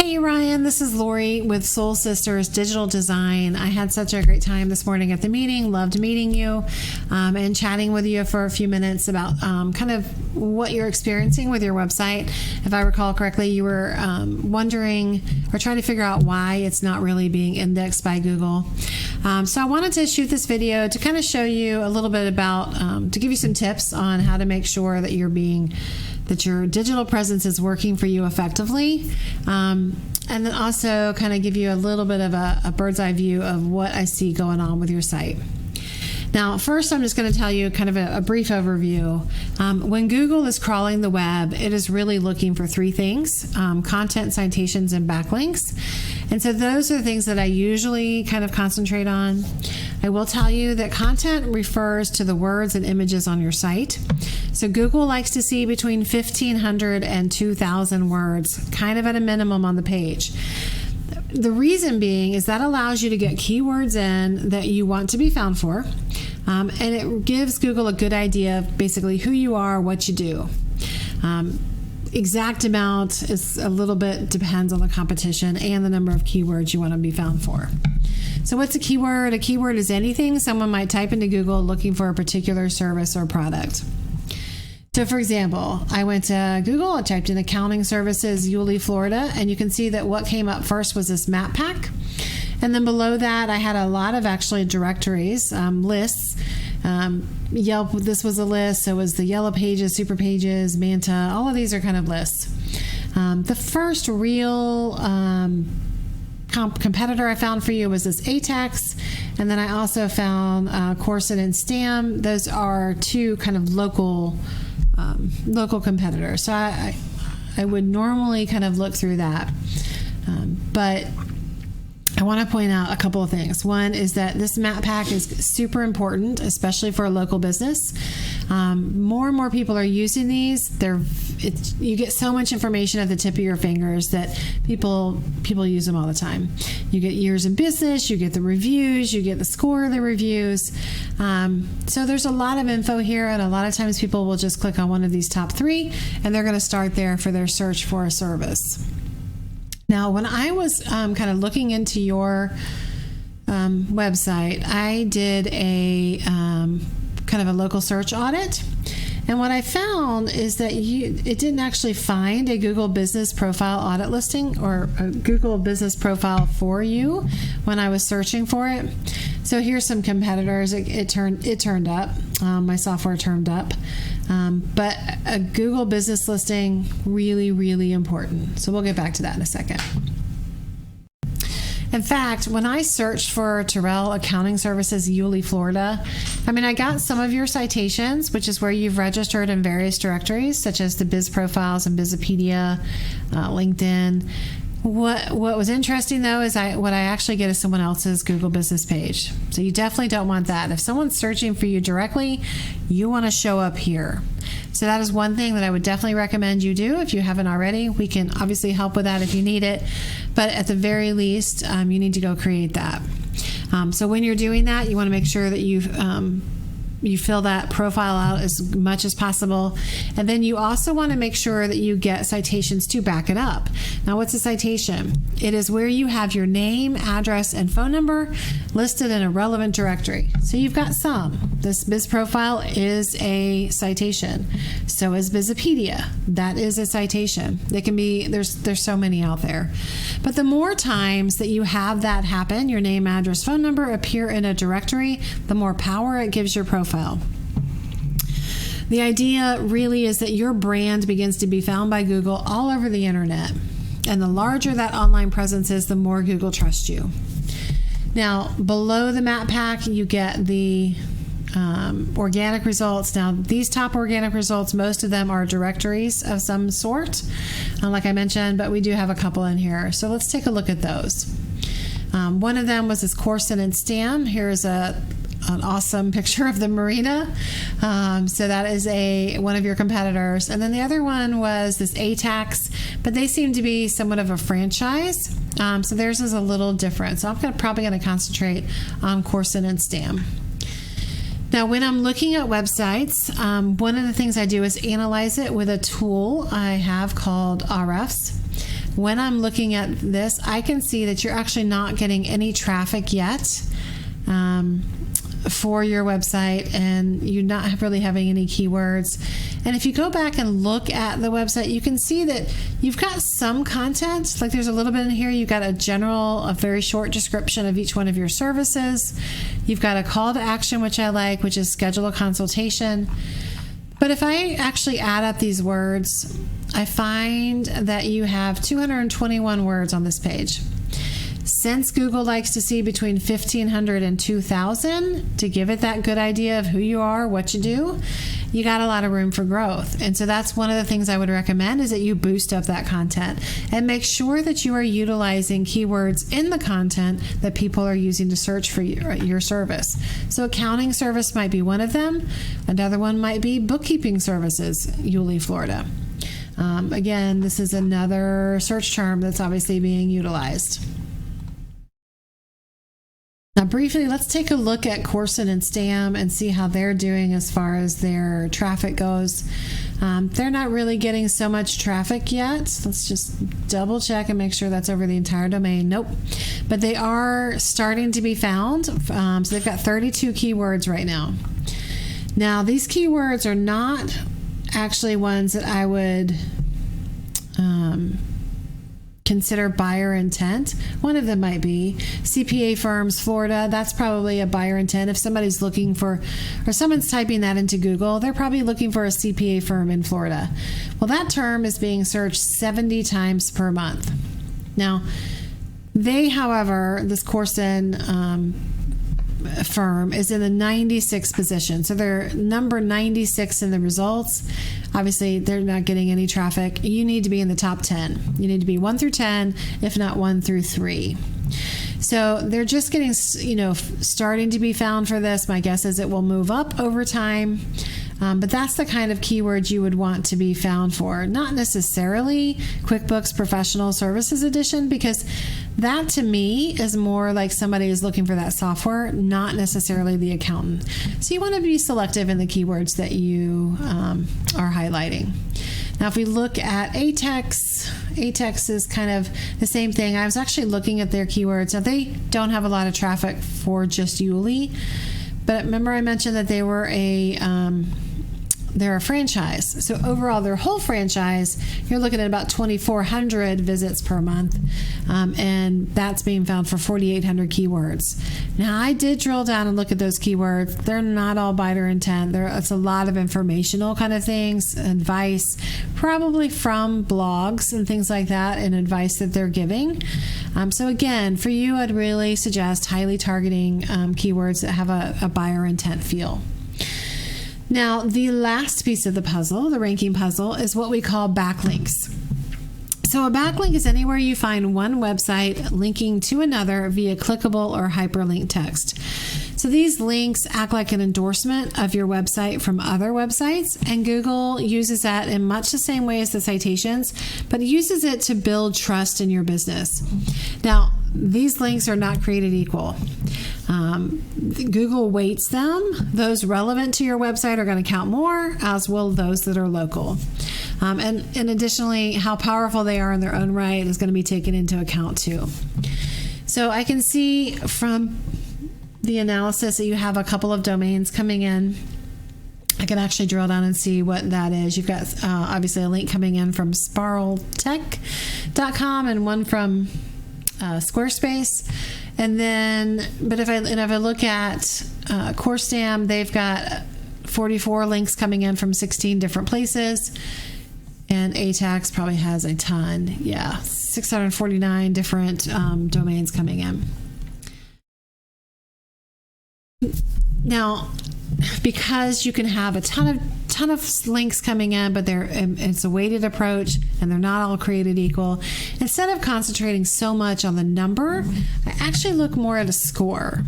Hey Ryan, this is Lori with Soul Sisters Digital Design. I had such a great time this morning at the meeting. Loved meeting you and chatting with you for a few minutes about kind of what you're experiencing with your website. If I recall correctly, you were wondering or trying to figure out why it's not really being indexed by Google. So I wanted to shoot this video to kind of show you a little bit about, to give you some tips on how to make sure that that your digital presence is working for you effectively. And then also kind of give you a little bit of a bird's eye view of what I see going on with your site. Now, first, I'm just going to tell you kind of a brief overview. When Google is crawling the web, it is really looking for three things: content, citations, and backlinks. And so those are the things that I usually kind of concentrate on. I will tell you that content refers to the words and images on your site. So Google likes to see between 1,500 and 2,000 words, kind of at a minimum on the page. The reason being is that allows you to get keywords in that you want to be found for, and it gives Google a good idea of basically who you are, what you do. Exact amount is a little bit depends on the competition and the number of keywords you want to be found for. So what's a keyword? A keyword is anything someone might type into Google looking for a particular service or product. So for example, I went to Google, I typed in accounting services, Yulee, Florida, and you can see that what came up first was this map pack. And then below that, I had a lot of actually directories, lists. Yelp, this was a list. So was the Yellow Pages, Super Pages, Manta, all of these are kind of lists. The first real competitor I found for you was this ATEX. And then I also found Corset and Stam. Those are two kind of local competitors. So I would normally kind of look through that. But I want to point out a couple of things. One is that this map pack is super important, especially for a local business. More and more people are using these. You get so much information at the tip of your fingers that people use them all the time. You get years in business, you get the reviews, you get the score of the reviews. So there's a lot of info here, and a lot of times people will just click on one of these top three, and they're going to start there for their search for a service. Now, when I was kind of looking into your website, I did a kind of a local search audit. And what I found is that it didn't actually find a Google Business Profile audit listing or a Google Business Profile for you when I was searching for it. So here's some competitors. It turned up. My software turned up. But a Google Business listing, really, really important. So we'll get back to that in a second. In fact, when I searched for Terrell Accounting Services, Yulee, Florida, I got some of your citations, which is where you've registered in various directories, such as the Biz Profiles and Bizopedia, LinkedIn. What was interesting, though, is what I actually get is someone else's Google business page. So you definitely don't want that. If someone's searching for you directly, you want to show up here. So that is one thing that I would definitely recommend you do if you haven't already. We can obviously help with that if you need it. But at the very least, you need to go create that. So when you're doing that, you want to make sure that you fill that profile out as much as possible. And then you also want to make sure that you get citations to back it up. Now, what's a citation? It is where you have your name, address, and phone number listed in a relevant directory. So you've got some. This Biz Profile is a citation. So is Bizopedia. That is a citation. It can be, there's so many out there. But the more times that you have that happen, your name, address, phone number appear in a directory, the more power it gives your profile. The idea really is that your brand begins to be found by Google all over the internet. And the larger that online presence is, the more Google trusts you. Now, below the map pack, you get the organic results. Now, these top organic results, most of them are directories of some sort, like I mentioned, but we do have a couple in here. So let's take a look at those. One of them was this Corset and Stam. Here's an awesome picture of the marina. So that is one of your competitors. And then the other one was this ATEX, but they seem to be somewhat of a franchise. So theirs is a little different. So I'm probably going to concentrate on Corset and Stam. Now, when I'm looking at websites, one of the things I do is analyze it with a tool I have called RFs. when I'm looking at this, I can see that you're actually not getting any traffic yet for your website, and you're not really having any keywords. And if you go back and look at the website, you can see that you've got some content. Like there's a little bit in here. You've got a very short description of each one of your services. You've got a call to action, which I like, which is schedule a consultation. But if I actually add up these words, I find that you have 221 words on this page. Since Google likes to see between 1,500 and 2,000 to give it that good idea of who you are, what you do, you got a lot of room for growth. And so that's one of the things I would recommend, is that you boost up that content and make sure that you are utilizing keywords in the content that people are using to search for your service. So accounting service might be one of them. Another one might be bookkeeping services, Yulee, Florida. Again, this is another search term that's obviously being utilized. Now, briefly, let's take a look at Corson and Stam and see how they're doing as far as their traffic goes. They're not really getting so much traffic yet. Let's just double check and make sure that's over the entire domain. Nope. But they are starting to be found. So they've got 32 keywords right now. Now, these keywords are not actually ones that I would consider buyer intent. One of them might be CPA firms, Florida. That's probably a buyer intent. If somebody's looking for, or someone's typing that into Google, they're probably looking for a CPA firm in Florida. Well, that term is being searched 70 times per month. Now, they, however, this Corson firm is in the 96th position. So they're number 96 in the results. Obviously, they're not getting any traffic. You need to be in the top 10. You need to be 1 through 10, if not 1 through 3. So they're just getting, starting to be found for this. My guess is it will move up over time. But that's the kind of keyword you would want to be found for. Not necessarily QuickBooks Professional Services Edition, because that to me is more like somebody is looking for that software, not necessarily the accountant. So you want to be selective in the keywords that you are highlighting. Now, if we look at ATEX is kind of the same thing. I was actually looking at their keywords. Now, they don't have a lot of traffic for just Yulee, but remember I mentioned that they were they're a franchise. So overall, their whole franchise, you're looking at about 2,400 visits per month, and that's being found for 4,800 keywords. Now, I did drill down and look at those keywords. They're not all buyer intent. It's a lot of informational kind of things, advice, probably from blogs and things like that, and advice that they're giving. So again, for you, I'd really suggest highly targeting keywords that have a buyer intent feel. Now, the last piece of the puzzle, the ranking puzzle, is what we call backlinks. So a backlink is anywhere you find one website linking to another via clickable or hyperlink text. So these links act like an endorsement of your website from other websites, and Google uses that in much the same way as the citations, but it uses it to build trust in your business. Now, these links are not created equal. Google weights them. Those relevant to your website are going to count more, as will those that are local. And additionally, how powerful they are in their own right is going to be taken into account too. So I can see from the analysis that you have a couple of domains coming in. I can actually drill down and see what that is. You've got obviously a link coming in from sparreltech.com and one from Squarespace. And then, but if I look at CoreStam, they've got 44 links coming in from 16 different places. And ATAX probably has a ton. Yeah, 649 different domains coming in. Now, because you can have a ton of links coming in, but it's a weighted approach and they're not all created equal, instead of concentrating so much on the number, I actually look more at a score.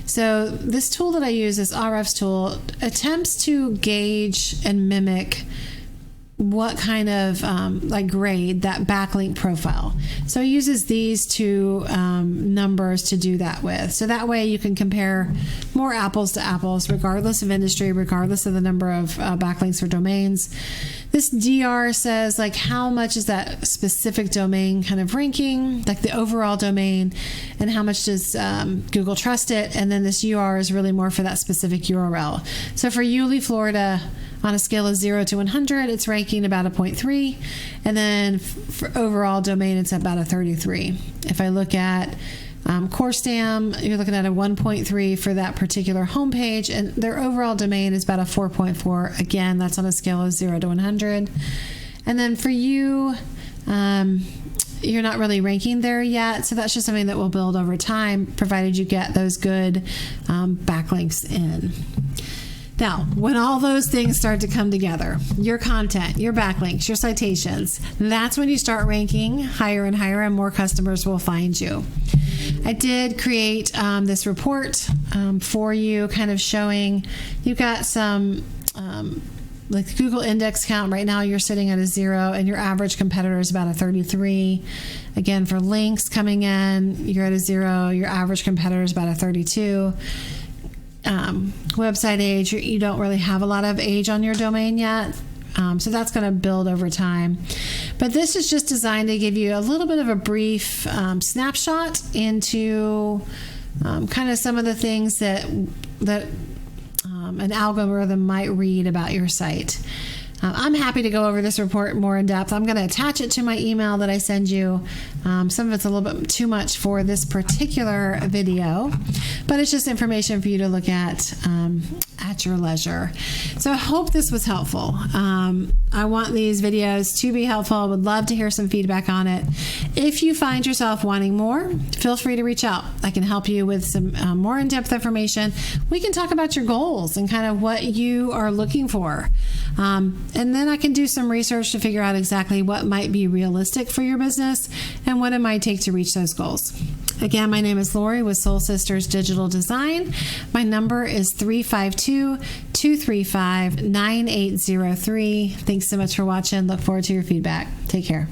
So this tool that I use, this RFs tool, attempts to gauge and mimic what kind of grade that backlink profile. So it uses these two numbers to do that with. So that way you can compare more apples to apples, regardless of industry, regardless of the number of backlinks or domains. This DR says how much is that specific domain kind of ranking, like the overall domain, and how much does Google trust it. And then this UR is really more for that specific URL. So for Yulee, Florida, on a scale of 0 to 100, it's ranking about a 0.3. And then for overall domain, it's about a 33. If I look at CoreStam, you're looking at a 1.3 for that particular homepage, and their overall domain is about a 4.4. Again, that's on a scale of 0 to 100. And then for you, you're not really ranking there yet, so that's just something that will build over time, provided you get those good backlinks in. Now, when all those things start to come together, your content, your backlinks, your citations, that's when you start ranking higher and higher, and more customers will find you. I did create this report for you, kind of showing you've got some Google index count. Right now you're sitting at a 0, and your average competitor is about a 33. Again, for links coming in, you're at a 0. Your average competitor is about a 32. Website age, you don't really have a lot of age on your domain yet. So that's going to build over time. But this is just designed to give you a little bit of a brief snapshot into kind of some of the things that an algorithm might read about your site. I'm happy to go over this report more in depth. I'm going to attach it to my email that I send you. Some of it's a little bit too much for this particular video, but it's just information for you to look at your leisure. So I hope this was helpful. I want these videos to be helpful. I would love to hear some feedback on it. If you find yourself wanting more, feel free to reach out. I can help you with some more in-depth information. We can talk about your goals and kind of what you are looking for. And then I can do some research to figure out exactly what might be realistic for your business and what it might take to reach those goals. Again, my name is Lori with Soul Sisters Digital Design. My number is 352-235-9803. Thanks so much for watching. Look forward to your feedback. Take care.